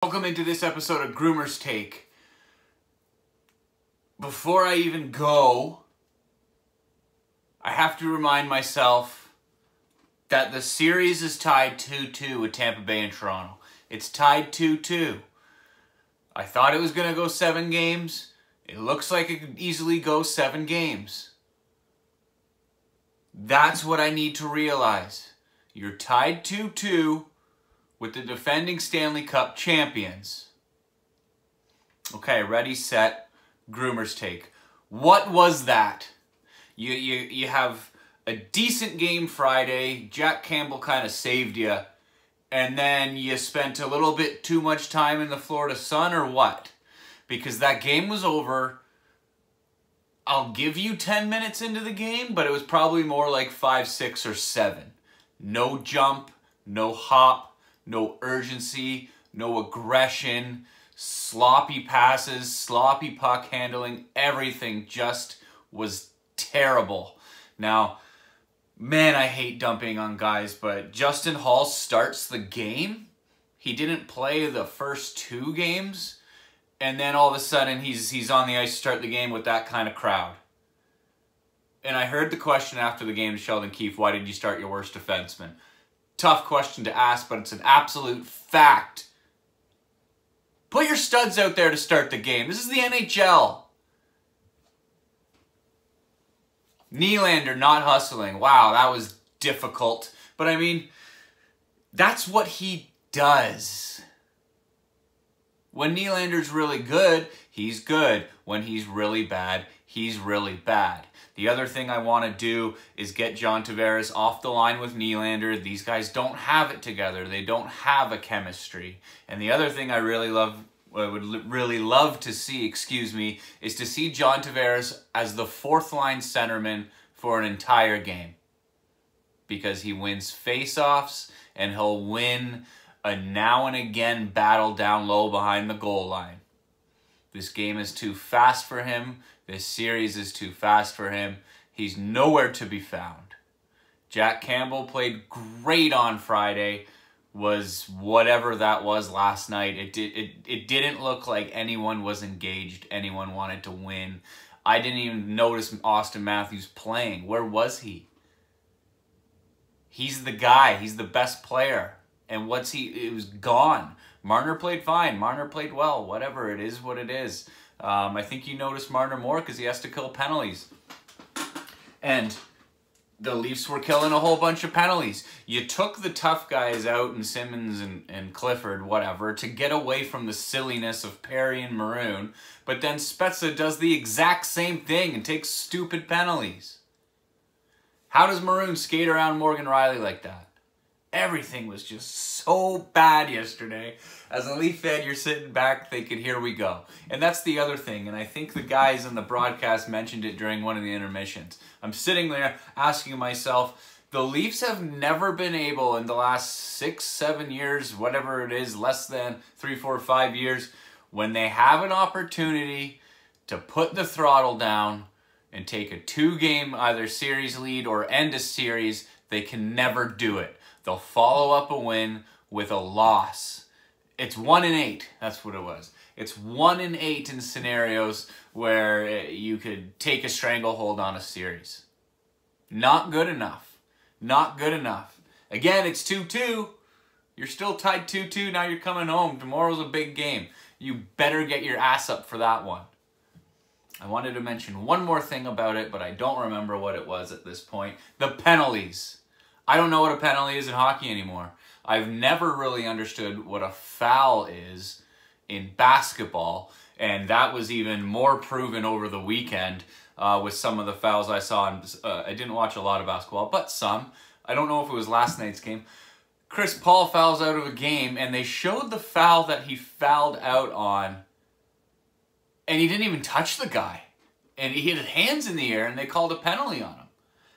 Welcome into this episode of Groomer's Take. Before I even go, I have to remind myself that the series is tied 2-2 with Tampa Bay and Toronto. It's tied 2-2. I thought it was going to go 7 games. It looks like it could easily go 7 games. That's what I need to realize. You're tied 2-2 with the defending Stanley Cup champions. Okay, ready, set, Groomer's Take. What was that? You have a decent game Friday. Jack Campbell kind of saved you. And then you spent a little bit too much time in the Florida sun, or what? Because that game was over. I'll give you 10 minutes into the game, but it was probably more like 5, 6, or 7. No jump, no hop. No urgency, no aggression, sloppy passes, sloppy puck handling, everything just was terrible. Now, man, I hate dumping on guys, but Justin Holl starts the game. He didn't play the first 2 games, and then all of a sudden he's on the ice to start the game with that kind of crowd. And I heard the question after the game to Sheldon Keefe, why did you start your worst defenseman? Tough question to ask, but it's an absolute fact. Put your studs out there to start the game. This is the NHL. Nylander not hustling. Wow, that was difficult. But I mean, that's what he does. When Nylander's really good, he's good. When he's really bad, he's really bad. The other thing I want to do is get John Tavares off the line with Nylander. These guys don't have it together. They don't have a chemistry. And the other thing I would really love to see, is to see John Tavares as the 4th line centerman for an entire game. Because he wins face-offs and he'll win a now and again battle down low behind the goal line. This game is too fast for him. This series is too fast for him. He's nowhere to be found. Jack Campbell played great on Friday. Was whatever that was last night. It didn't look like anyone was engaged. Anyone wanted to win. I didn't even notice Austin Matthews playing. Where was he? He's the guy. He's the best player. And it was gone. Marner played fine. Marner played well. Whatever, it is what it is. I think you noticed Marner more because he has to kill penalties. And the Leafs were killing a whole bunch of penalties. You took the tough guys out, and Simmons and Clifford, whatever, to get away from the silliness of Perry and Maroon. But then Spezza does the exact same thing and takes stupid penalties. How does Maroon skate around Morgan Riley like that? Everything was just so bad yesterday. As a Leaf fan, you're sitting back thinking, here we go. And that's the other thing, and I think the guys in the broadcast mentioned it during one of the intermissions. I'm sitting there asking myself, the Leafs have never been able in the last 6, 7 years, whatever it is, less than 3, 4, 5 years, when they have an opportunity to put the throttle down and take a 2-game either series lead or end a series, they can never do it. They'll follow up a win with a loss. It's 1 in 8. That's what it was. It's 1 in 8 in scenarios where you could take a stranglehold on a series. Not good enough. Not good enough. Again, it's 2-2. You're still tied 2-2. Now you're coming home. Tomorrow's a big game. You better get your ass up for that one. I wanted to mention one more thing about it, but I don't remember what it was at this point. The penalties. I don't know what a penalty is in hockey anymore. I've never really understood what a foul is in basketball, and that was even more proven over the weekend with some of the fouls I saw. I didn't watch a lot of basketball, but some. I don't know if it was last night's game. Chris Paul fouls out of a game, and they showed the foul that he fouled out on, and he didn't even touch the guy. And he had his hands in the air, and they called a penalty on him.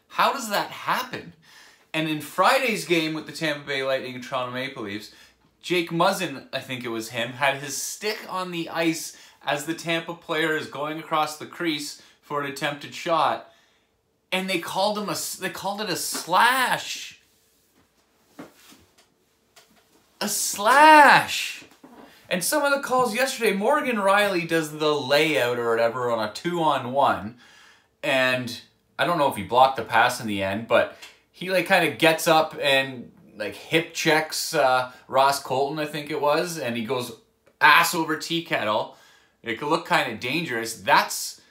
How does that happen? And in Friday's game with the Tampa Bay Lightning and Toronto Maple Leafs, Jake Muzzin, I think it was him, had his stick on the ice as the Tampa player is going across the crease for an attempted shot, and they called it a slash. A slash. And some of the calls yesterday, Morgan Riley does the layout or whatever on a 2-on-1. And I don't know if he blocked the pass in the end, but he like kind of gets up and like hip checks Ross Colton, I think it was. And he goes ass over tea kettle. It could look kind of dangerous. That's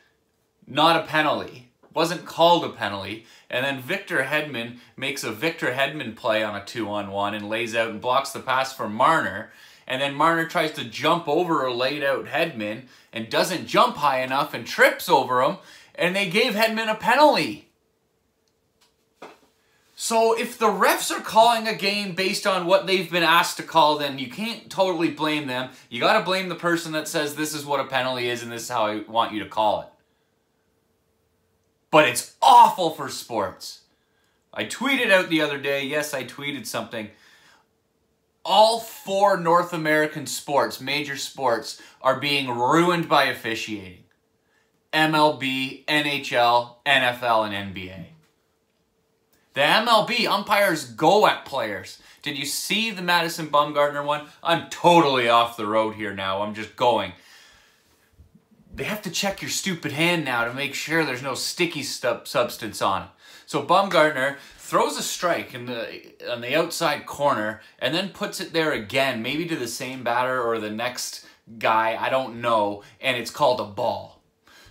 not a penalty. Wasn't called a penalty. And then Victor Hedman makes a Victor Hedman play on a 2-on-1 and lays out and blocks the pass for Marner. And then Marner tries to jump over a laid out Hedman and doesn't jump high enough and trips over him. And they gave Hedman a penalty. So if the refs are calling a game based on what they've been asked to call, then you can't totally blame them. You got to blame the person that says this is what a penalty is and this is how I want you to call it. But it's awful for sports. I tweeted out the other day, yes, I tweeted something. All 4 North American sports, major sports, are being ruined by officiating. MLB, NHL, NFL, and NBA. The MLB umpires go at players. Did you see the Madison Bumgarner one? I'm totally off the road here now. I'm just going. They have to check your stupid hand now to make sure there's no sticky substance on it. So Bumgarner throws a strike on the outside corner and then puts it there again, maybe to the same batter or the next guy, I don't know, and it's called a ball.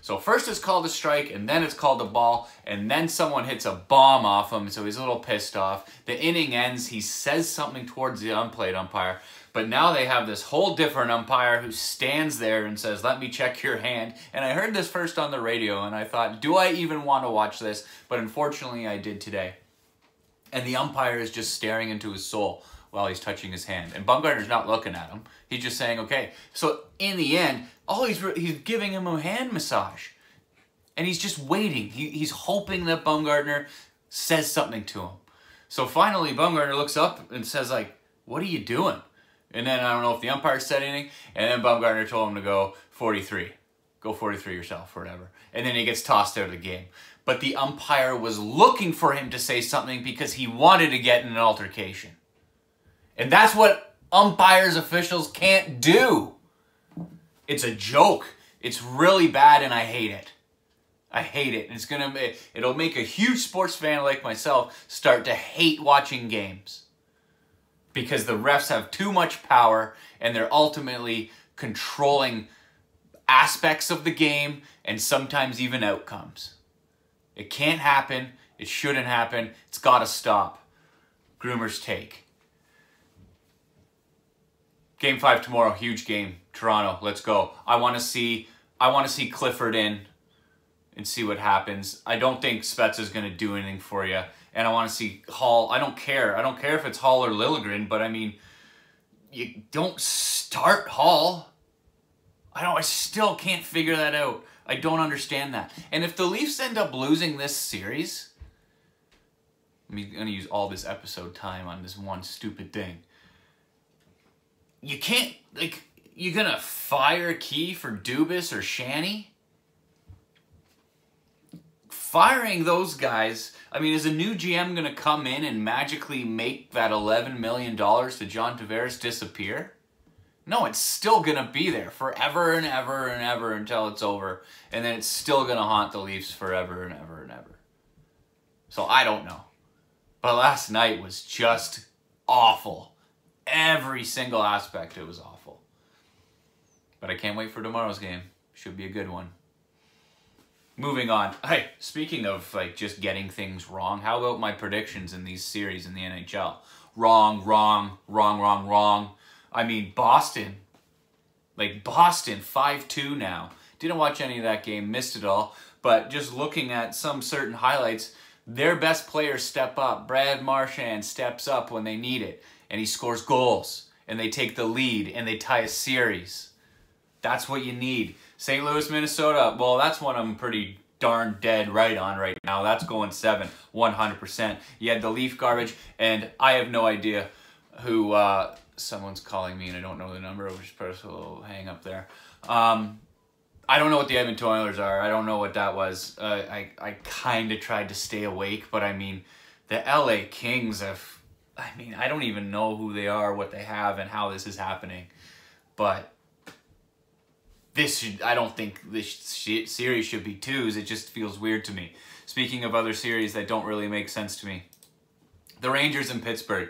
So first it's called a strike, and then it's called a ball, and then someone hits a bomb off him, so he's a little pissed off. The inning ends, he says something towards the unplayed umpire, but now they have this whole different umpire who stands there and says, let me check your hand. And I heard this first on the radio, and I thought, do I even want to watch this? But unfortunately, I did today. And the umpire is just staring into his soul while he's touching his hand. And Bumgarner's not looking at him. He's just saying, okay. So in the end, he's giving him a hand massage. And he's just waiting. He's hoping that Bumgarner says something to him. So finally, Bumgarner looks up and says, like, what are you doing? And then I don't know if the umpire said anything. And then Bumgarner told him to go 43. Go 43 yourself or whatever. And then he gets tossed out of the game. But the umpire was looking for him to say something because he wanted to get in an altercation. And that's what umpires, officials can't do. It's a joke. It's really bad and I hate it. I hate it. It'll make a huge sports fan like myself start to hate watching games. Because the refs have too much power and they're ultimately controlling aspects of the game and sometimes even outcomes. It can't happen. It shouldn't happen. It's got to stop. Groomer's take. Game 5 tomorrow, huge game. Toronto, let's go. I want to see Clifford in and see what happens. I don't think Spets is going to do anything for you. And I want to see Hall. I don't care. I don't care if it's Hall or Liljegren, but I mean, you don't start Hall. I still can't figure that out. I don't understand that. And if the Leafs end up losing this series, I'm going to use all this episode time on this one stupid thing. You can't, like, you're going to fire Key for Dubas or Shanny? Firing those guys, I mean, is a new GM going to come in and magically make that $11 million to John Tavares disappear? No, it's still going to be there forever and ever and ever until it's over. And then it's still going to haunt the Leafs forever and ever and ever. So I don't know. But last night was just awful. Every single aspect, it was awful. But I can't wait for tomorrow's game. Should be a good one. Moving on. Hey, speaking of like just getting things wrong, how about my predictions in these series in the NHL? Wrong, wrong, wrong, wrong, wrong. I mean, Boston. Like, Boston, 5-2 now. Didn't watch any of that game, missed it all. But just looking at some certain highlights, their best players step up. Brad Marchand steps up when they need it. And he scores goals. And they take the lead. And they tie a series. That's what you need. St. Louis, Minnesota. Well, that's one I'm pretty darn dead right on right now. That's going 7, 100%. You had the Leaf garbage. And I have no idea who... someone's calling me and I don't know the number, which press a little hang up there. I don't know what the Edmonton Oilers are. I don't know what that was. I kind of tried to stay awake, but I mean, the LA Kings have, I mean, I don't even know who they are, what they have, and how this is happening. but I don't think this series should be 2s. It just feels weird to me. Speaking of other series that don't really make sense to me, the Rangers in Pittsburgh.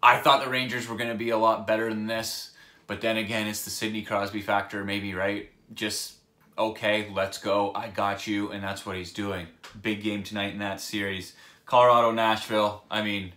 I thought the Rangers were going to be a lot better than this, but then again, it's the Sidney Crosby factor, maybe, right? Just, okay, let's go, I got you, and that's what he's doing. Big game tonight in that series. Colorado, Nashville, I mean,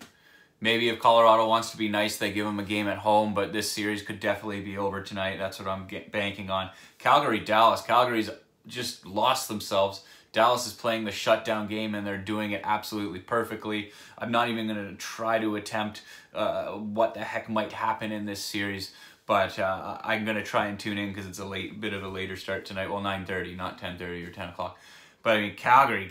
maybe if Colorado wants to be nice, they give them a game at home, but this series could definitely be over tonight. That's what I'm banking on. Calgary, Dallas. Calgary's just lost themselves. Dallas is playing the shutdown game, and they're doing it absolutely perfectly. I'm not even going to try to attempt what the heck might happen in this series, but I'm going to try and tune in because it's a bit of a later start tonight. Well, 9:30, not 10:30 or 10 o'clock. But, I mean, Calgary,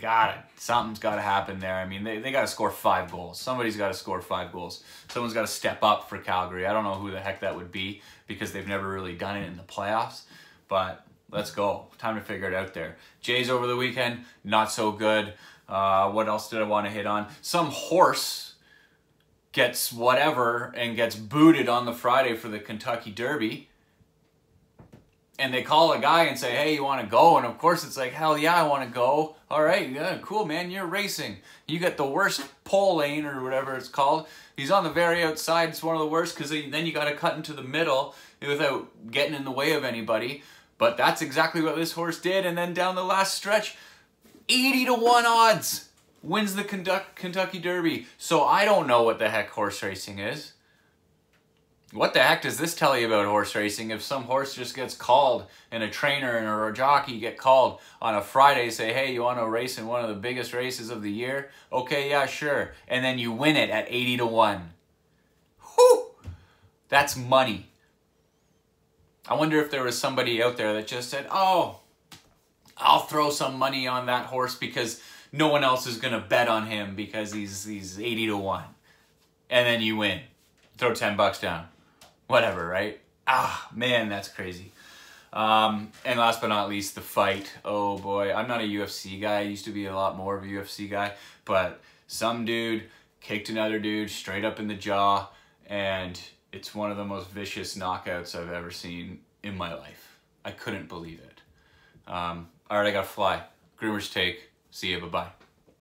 something's got to happen there. I mean, they got to score 5 goals. Somebody's got to score 5 goals. Someone's got to step up for Calgary. I don't know who the heck that would be because they've never really done it in the playoffs, but let's go. Time to figure it out there. Jays over the weekend, not so good. What else did I want to hit on? Some horse gets whatever and gets booted on the Friday for the Kentucky Derby. And they call a guy and say, hey, you want to go? And of course it's like, hell yeah, I want to go. All right, yeah, cool, man, you're racing. You got the worst pole lane or whatever it's called. He's on the very outside. It's one of the worst because then you got to cut into the middle without getting in the way of anybody. But that's exactly what this horse did. And then down the last stretch, 80-1 odds wins the Kentucky Derby. So I don't know what the heck horse racing is. What the heck does this tell you about horse racing? If some horse just gets called and a trainer and a jockey get called on a Friday, say, hey, you want to race in one of the biggest races of the year? Okay, yeah, sure. And then you win it at 80-1. Whew! That's money. I wonder if there was somebody out there that just said, oh, I'll throw some money on that horse because no one else is going to bet on him because he's 80-1. And then you win. Throw 10 bucks down. Whatever, right? Ah, man, that's crazy. And last but not least, the fight. Oh boy, I'm not a UFC guy. I used to be a lot more of a UFC guy. But some dude kicked another dude straight up in the jaw, and it's one of the most vicious knockouts I've ever seen in my life. I couldn't believe it. All right, I gotta fly. Groomer's Take. See ya, bye-bye.